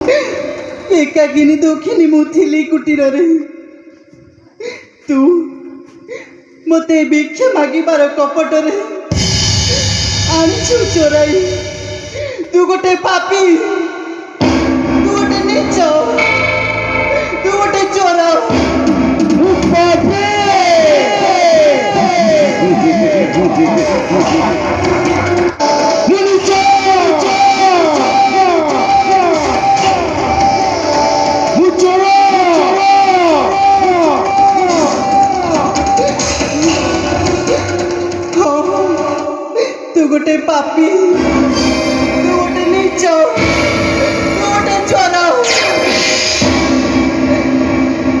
एकाकिनी दुखिनी मुथिली कुटीर रे तू मते भिक्षा मागिबार कपट रे आंचु चोराई तू गोटे पापी तू गोटे नीच तू गोटे चोर गोटे पापी तू गोटे नीच तू गोटे चोर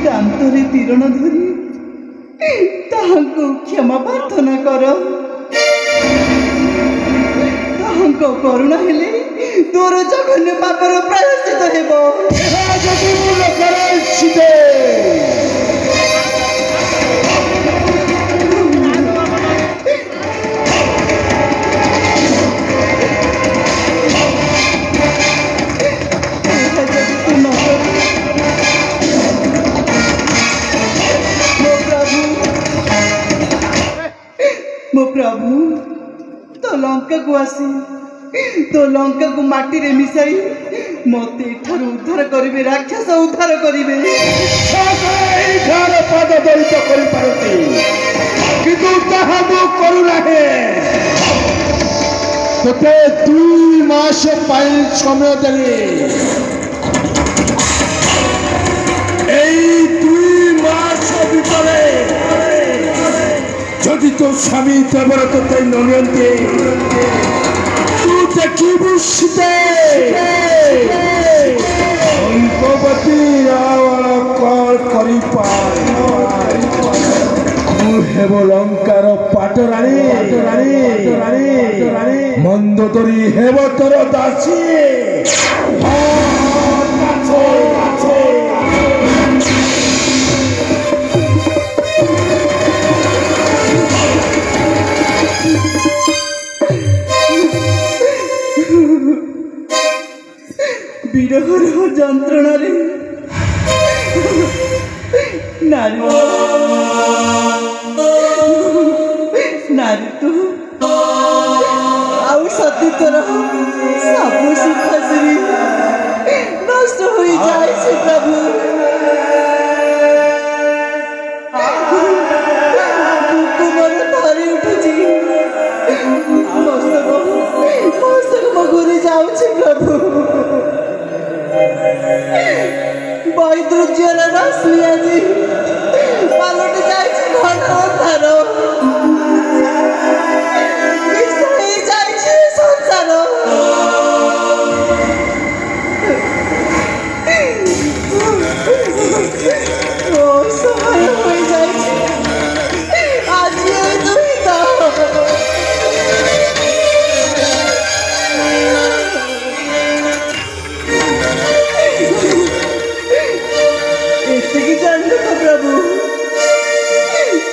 दांतरे तीरण धरी ताहांको क्षमा प्रार्थना कर ताहांको करुणा हेले तोर जघन्य पापर प्रायश्चित हेबो मो प्रभु तो लंका को आसी तो लंका को माटी रे मिसाई मते एठार उद्धार करिवे राक्षस उद्धार करिवे पद दलित करि पारती किंतु ताहा मु करू नाहे तोते 2 मास पाई समय देली এই 2 मास ভিতরে যদি তো স্বামী দেবর তোতে ননিয়ন্তে তু দেখিবু শীতে অঙ্কবতী রাবণ কর করি পায় মু হেব লঙ্কার পাটরাণী মন্দোদরী হেব তোর দাসী विरहर जंत्रणा रे नारी नारी तो आउ सती तोर सब सुखश्री नष्ट हो जाए प्रभु कुमार धरी उठुची मस्तक मगुरी जाऊँ प्रभु वैदुर्यर रश्मि आज पलटि जाइए घन अंधार संसार असहाय हो जाइए आज दुहित प्रभु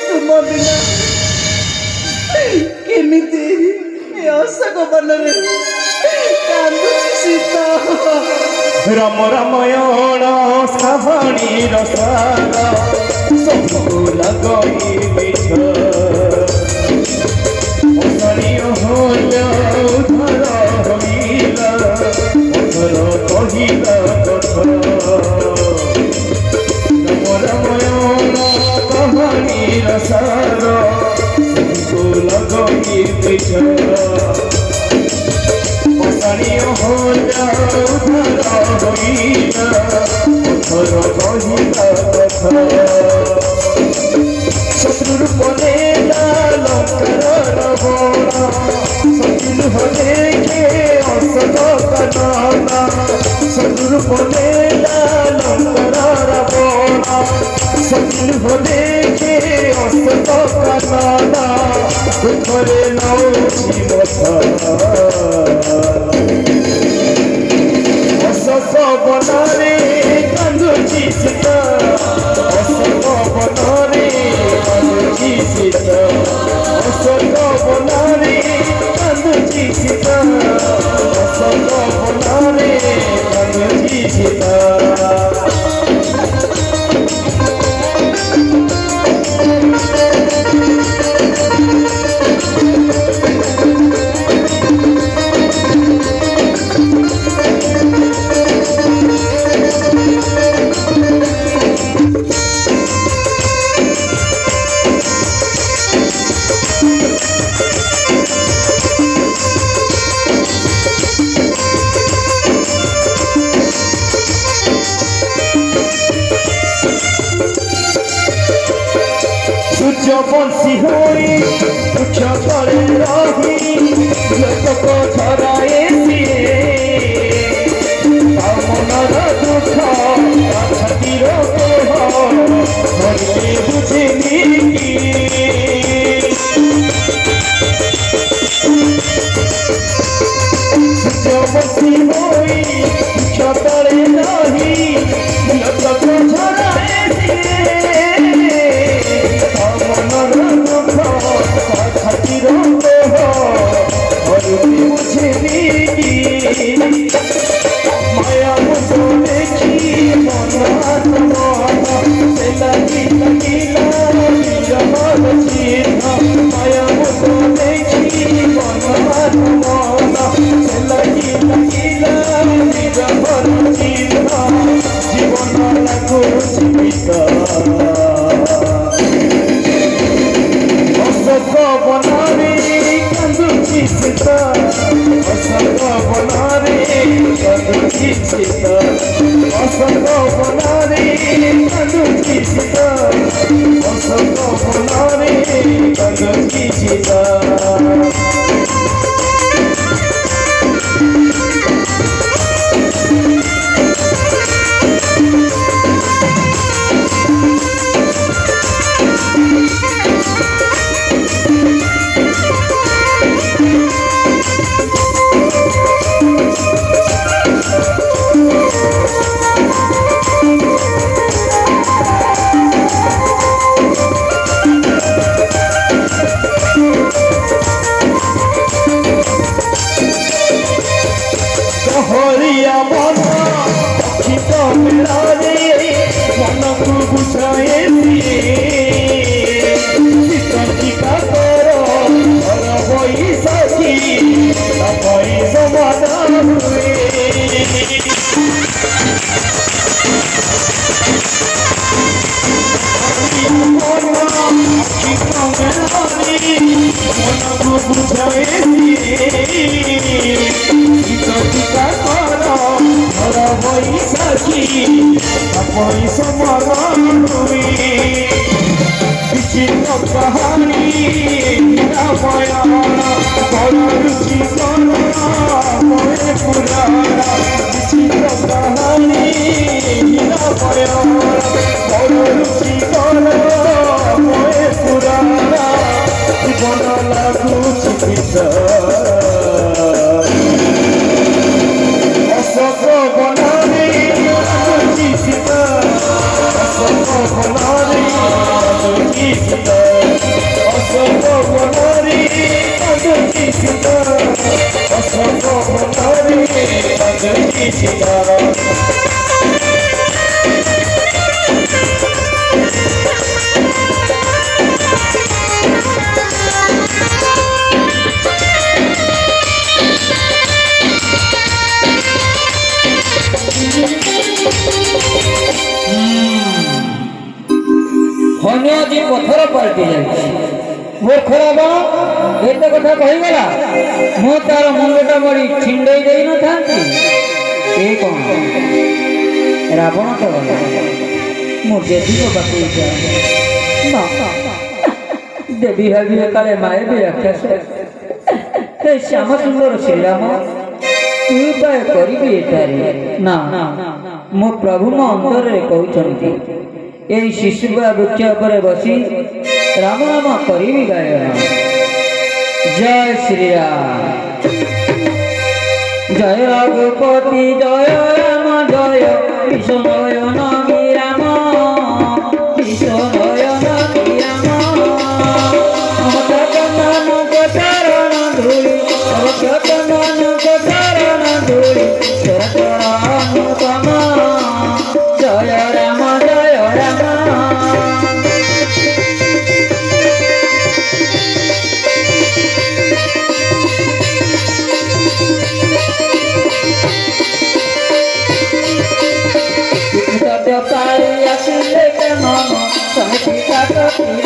तुम बिना केमिति अशोक वन शीत राम रामायण श्रावणी रसार सबको लगई मिठ असानी होल उधर हमीला उधर कहिला कथा रामायण कहानी रसार सबको लगई मिठ असानी होल उधर हमीला उधर कहिला कथा शत्रुर बने लंकार रावण सचिन हले के असत कनाना शत्रुर बने लंकार रावण सचिन हले के असत कनाना दुखरे नौची मथा असत बनारे कंदुची सीता असत बनारे कंदुची सीता असत बनारे कंदुची सीता असत बनारे कंदुची सीता ଚିହ୍ନ ଜୀବନ ଲାଗୁଛି ଗୀତ ଅଶୋକ ବନରେ କାନ୍ଦୁଛି ଶୀତ ଅଶୋକ ବନରେ କାନ୍ଦୁଛି ଶୀତ ଅଶୋକ ବନରେ କାନ୍ଦୁଛି ଶୀତ ଅଶୋକ ବନରେ କାନ୍ଦୁଛି ଶୀତ हरिया मन चित मेलारे मन को बुझाए टीका कर बैसाखी समाधान हुए मन को बुझाए बैसाखी समाधान हुए विचित्र कहानी रामायण बड़ा रुचि मोहे पुराण विचित्र कहानी रामायण बड़ा रुचि मोहे पुराण जीवन लागुछि गीत अशोक बନରେ कान्दुछि शीत अशोक बନରେ कान्दुछि शीत अशोक बନରେ कान्दुछि शीत अशोक बନରେ कान्दुछि शीत हनुजी पथर पलटि जाए मूर्खरा बाण एत कथा कहीगला मु तार मुंडटा मरी छिंडई दे न थांती ए कौन रावण तो गला मु देवी को बाकी जा देवी भाभी काले माए भी राक्षस हे श्याम सुंदर श्री राम तू उपाय करी एटारे ना मो प्रभु मो अंतर रे कहउछंती এই শিশুবা বৃক্ষ উপরে বসি রাম রাম করিবি গায়ন জয় শ্রীরাম জয় রঘুপতি জয় রাম জয় কৃষ্ণয়ন রাম কৃষ্ণয়ন রাম অমতকনন গোচরণ ধূলি অমতকনন গোচরণ ধূলি চরণ তম জয় রাম জয় রাম समिति